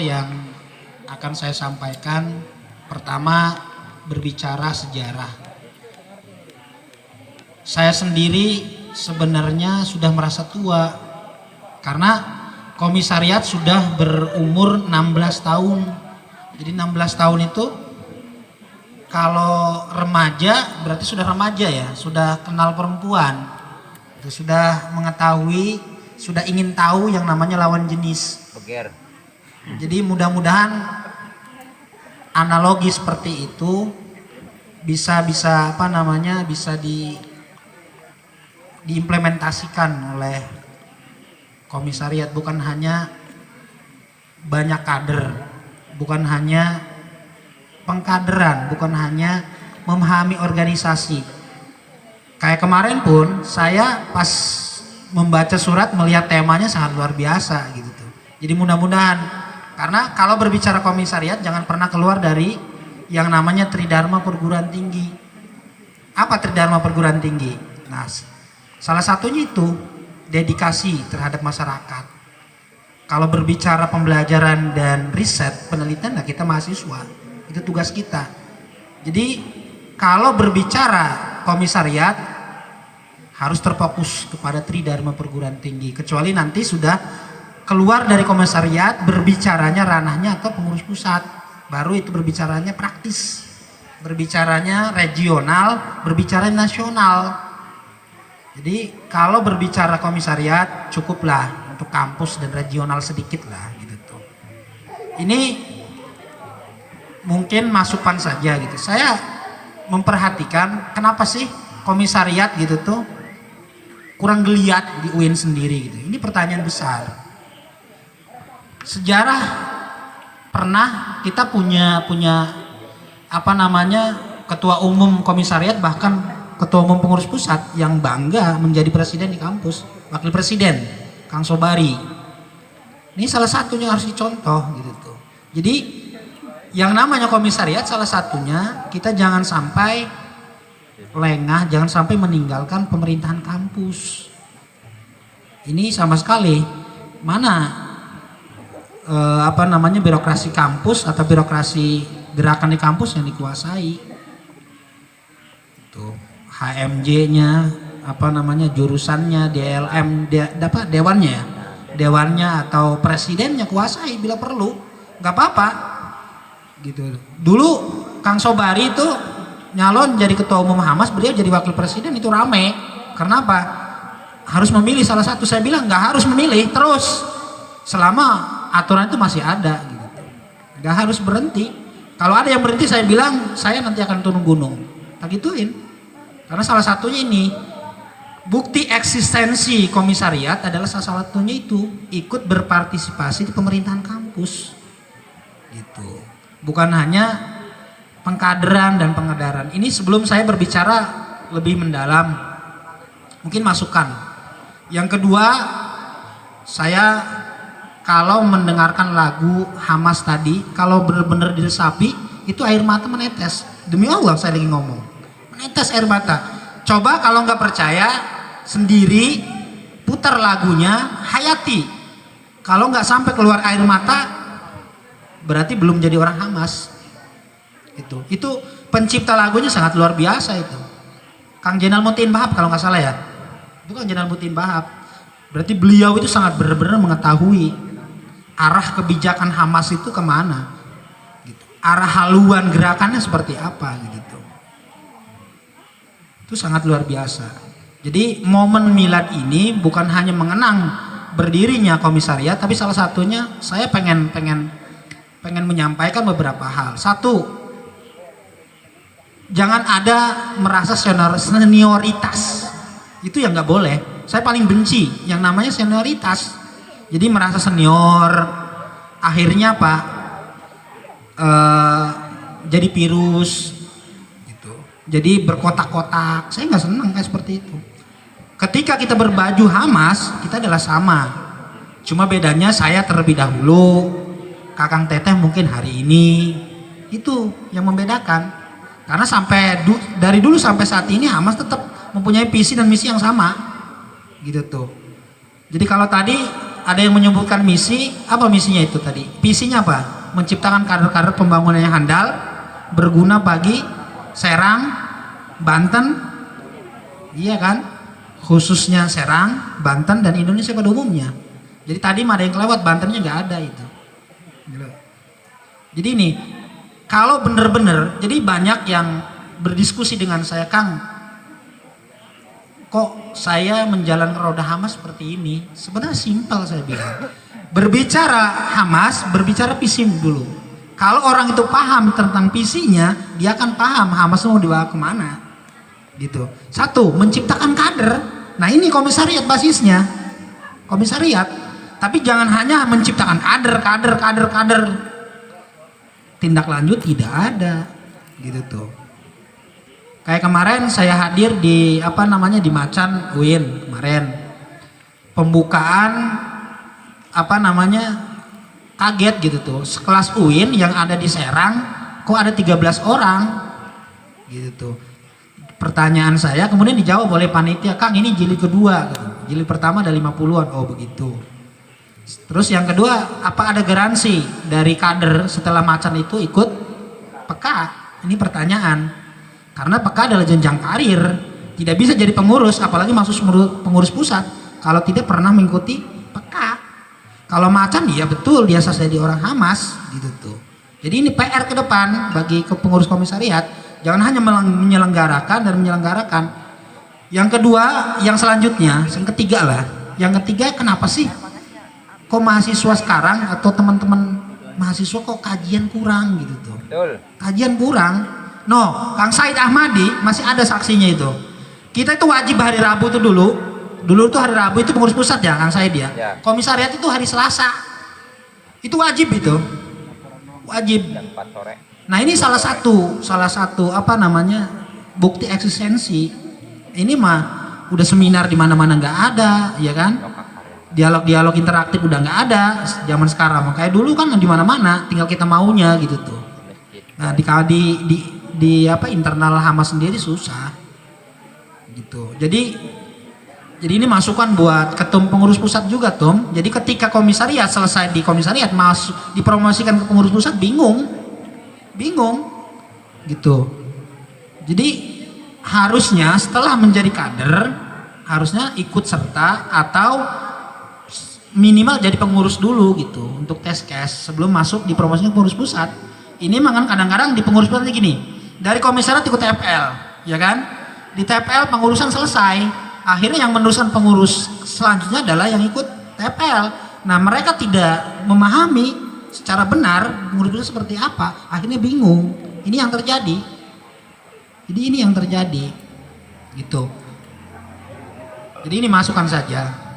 yang akan saya sampaikan, pertama berbicara sejarah. Saya sendiri sebenarnya sudah merasa tua karena komisariat sudah berumur 16 tahun. Jadi 16 tahun itu kalau remaja berarti sudah remaja ya, sudah kenal perempuan, itu sudah mengetahui, sudah ingin tahu yang namanya lawan jenis. Beger. Jadi mudah-mudahan analogi seperti itu bisa diimplementasikan oleh komisariat, bukan hanya banyak kader, bukan hanya pengkaderan, bukan hanya memahami organisasi. Kayak kemarin pun saya pas membaca surat melihat temanya sangat luar biasa gitu tuh. Jadi mudah-mudahan, karena kalau berbicara komisariat jangan pernah keluar dari yang namanya Tridharma Perguruan Tinggi. Apa Tridharma Perguruan Tinggi? Nah, salah satunya itu dedikasi terhadap masyarakat. Kalau berbicara pembelajaran dan riset, penelitian, nah kita mahasiswa, itu tugas kita. Jadi kalau berbicara komisariat harus terfokus kepada Tridharma Perguruan Tinggi. Kecuali nanti sudah keluar dari komisariat, berbicaranya ranahnya ke pengurus pusat, baru itu berbicaranya praktis, berbicaranya regional, berbicara nasional. Jadi kalau berbicara komisariat cukuplah untuk kampus dan regional sedikit lah gitu tuh. Ini mungkin masukan saja gitu. Saya memperhatikan kenapa sih komisariat gitu tuh kurang geliat di UIN sendiri gitu. Ini pertanyaan besar. Sejarah pernah kita punya ketua umum komisariat, bahkan ketua umum pengurus pusat yang bangga menjadi presiden di kampus, wakil presiden Kang Sobari. Ini salah satunya harus dicontoh gitu tuh. Jadi yang namanya komisariat salah satunya kita jangan sampai lengah, jangan sampai meninggalkan pemerintahan kampus. Ini sama sekali mana birokrasi kampus atau birokrasi gerakan di kampus yang dikuasai. Itu HMJ-nya, jurusannya, DLM, dewannya ya. Dewannya atau presidennya kuasai bila perlu. Nggak apa-apa. Gitu. Dulu Kang Sobari itu nyalon jadi ketua umum Hamas, beliau jadi wakil presiden, itu rame. Karena apa? Harus memilih salah satu. Saya bilang nggak harus memilih terus. Selama aturan itu masih ada gitu. Gak harus berhenti. Kalau ada yang berhenti saya bilang saya nanti akan turun gunung. Tak gituin. Karena salah satunya ini bukti eksistensi komisariat adalah salah satunya itu ikut berpartisipasi di pemerintahan kampus. Gitu. Bukan hanya pengkaderan dan pengedaran. Ini sebelum saya berbicara lebih mendalam, mungkin masukan. Yang kedua, saya kalau mendengarkan lagu Hamas tadi, kalau benar-benar diresapi, itu air mata menetes. Demi Allah saya lagi ngomong, menetes air mata. Coba kalau nggak percaya, sendiri putar lagunya, hayati. Kalau nggak sampai keluar air mata, berarti belum jadi orang Hamas. Itu pencipta lagunya sangat luar biasa itu. Kang Jenal Mutiin Bahab kalau nggak salah ya. Itu Kang Jenal Mutiin Bahab. Berarti beliau itu sangat benar-benar mengetahui arah kebijakan Hamas itu kemana, gitu. Arah haluan gerakannya seperti apa gitu. Itu sangat luar biasa. Jadi momen milad ini bukan hanya mengenang berdirinya komisariat, tapi salah satunya saya pengen menyampaikan beberapa hal. Satu, jangan ada merasa senioritas, itu yang nggak boleh. Saya paling benci yang namanya senioritas. Jadi merasa senior, akhirnya apa? Jadi virus, gitu. Jadi berkotak-kotak. Saya nggak senang kayak seperti itu. Ketika kita berbaju Hamas, kita adalah sama. Cuma bedanya saya terlebih dahulu, Kakang Teteh mungkin hari ini. Itu yang membedakan. Karena dari dulu sampai saat ini Hamas tetap mempunyai visi dan misi yang sama, gitu tuh. Jadi kalau tadi ada yang menyebutkan misi, apa misinya itu tadi? Visinya apa? Menciptakan kader-kader pembangunan yang handal, berguna bagi Serang, Banten, iya kan? Khususnya Serang, Banten, dan Indonesia pada umumnya. Jadi tadi ada yang kelewat, Bantennya nggak ada itu. Jadi ini, kalau bener-bener, jadi banyak yang berdiskusi dengan saya, Kang, kok saya menjalankan roda Hamas seperti ini? Sebenarnya simpel saya bilang. Berbicara Hamas, berbicara visi dulu. Kalau orang itu paham tentang visinya, dia akan paham Hamas mau dibawa kemana. Gitu. Satu, menciptakan kader. Nah ini komisariat basisnya. Komisariat. Tapi jangan hanya menciptakan kader. Tindak lanjut tidak ada. Gitu tuh. Kayak kemarin saya hadir di di Macan UIN kemarin. Pembukaan kaget gitu tuh. Sekelas UIN yang ada di Serang kok ada 13 orang. Gitu tuh. Pertanyaan saya kemudian dijawab oleh panitia, Kang ini jilid kedua gitu. Jilid pertama ada 50-an. Oh begitu. Terus yang kedua, apa ada garansi dari kader setelah Macan itu ikut PK? Ini pertanyaan. Karena PK adalah jenjang karir, tidak bisa jadi pengurus, apalagi masuk pengurus pusat kalau tidak pernah mengikuti PK. Kalau Macan ya betul dia jadi orang Hamas gitu tuh. Jadi ini PR ke depan bagi pengurus komisariat, jangan hanya menyelenggarakan. Yang kedua, yang selanjutnya, yang ketiga lah. Yang ketiga, kenapa sih kok mahasiswa sekarang atau teman-teman mahasiswa kok kajian kurang gitu tuh? Betul. Kajian kurang. No, Kang Said Ahmadi masih ada saksinya itu. Kita itu wajib hari Rabu itu dulu tuh hari Rabu itu pengurus pusat ya Kang Said ya. Komisariat itu hari Selasa. Itu wajib itu. Wajib. Nah ini salah satu bukti eksistensi. Ini mah udah seminar di mana-mana nggak ada, ya kan? Dialog interaktif udah nggak ada zaman sekarang. Kayak dulu kan di mana-mana, tinggal kita maunya gitu tuh. Nah di internal Hamas sendiri susah gitu. Jadi ini masukan buat ketum pengurus pusat juga Tom. Jadi ketika komisariat selesai di komisariat masuk dipromosikan ke pengurus pusat bingung gitu. Jadi harusnya setelah menjadi kader harusnya ikut serta atau minimal jadi pengurus dulu gitu untuk tes case sebelum masuk dipromosikan ke pengurus pusat. Ini memang kadang-kadang di pengurus pusat gini. Dari komisariat ikut TPL, ya kan? Di TPL pengurusan selesai. Akhirnya yang meneruskan pengurus selanjutnya adalah yang ikut TPL. Nah, mereka tidak memahami secara benar pengurus seperti apa. Akhirnya bingung. Ini yang terjadi. Jadi ini yang terjadi. Gitu. Jadi ini masukan saja.